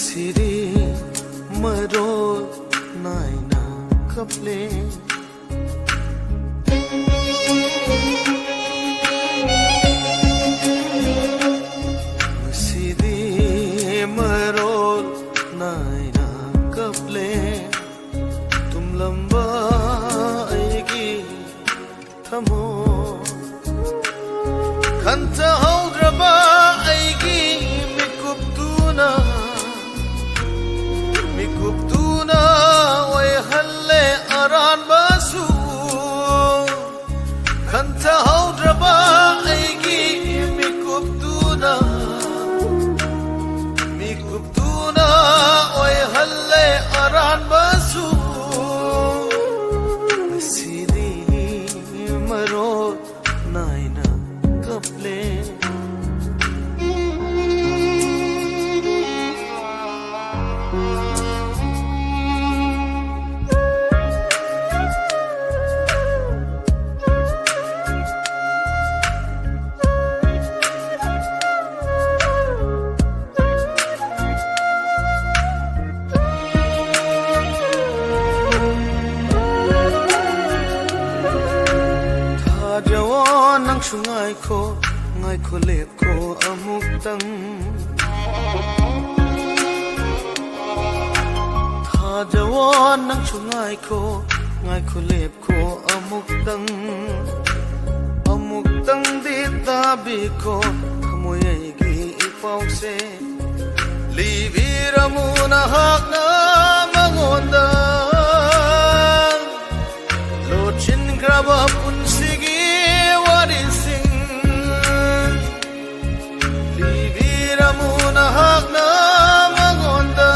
Siri maro naina kaple Siri maro naina kaple tum lamba aigi thamo khanta haudraba aigi mikuptuna Mikuptuna way halle aran basu Khanta haudraba aigi mikuptuna Mikuptuna way halle aran basu Sidi maro naina kaple Nang sungai ko lep ko amuk tang Tha jawan nang sungai ko lep ko amuk tang di tabi ko thamoy ay gi ipaw se libira mo na hak na mangonda lochin graba punsigi Muna hak na mangonda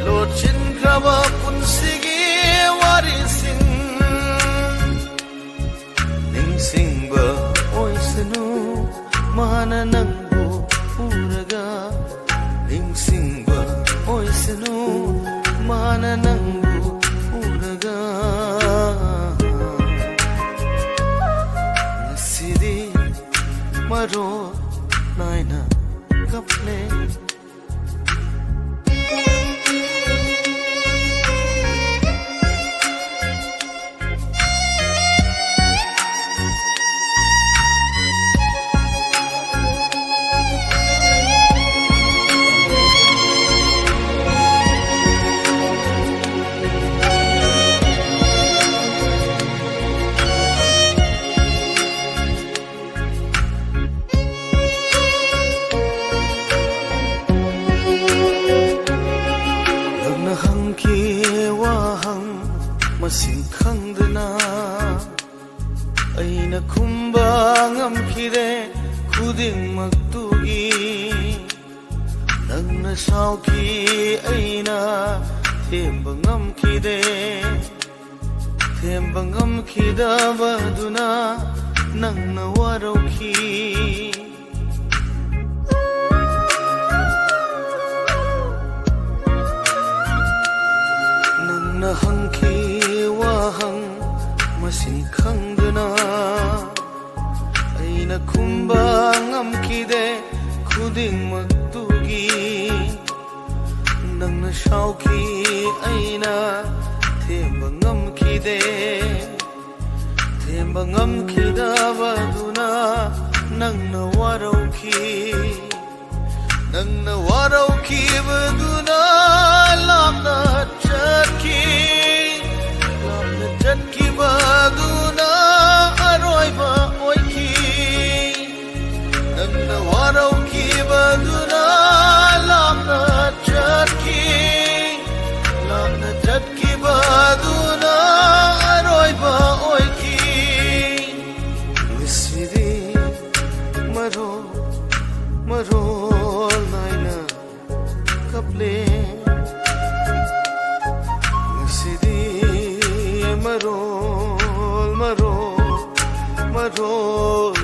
Lochin kraba punsigi warisin Ningsing ba oy sanu mana nangbo uraga Ningsing ba oy sanu mana nangbo uraga Nasidi maro naina kaple Masing khangdana aina khumba ngamkhire khuding maktugi nangna sauki aina themba ngamkhidabaduna nangna warauki nangna hangki wahang masing khangdana aina khumba ngamkhide khuding maktugi nangna sauki aina themba ngamkhidabaduna nangna warauki baduna lapna chatki baduna aroiba oiki nangna warauki baduna lapna Marol Marol Marol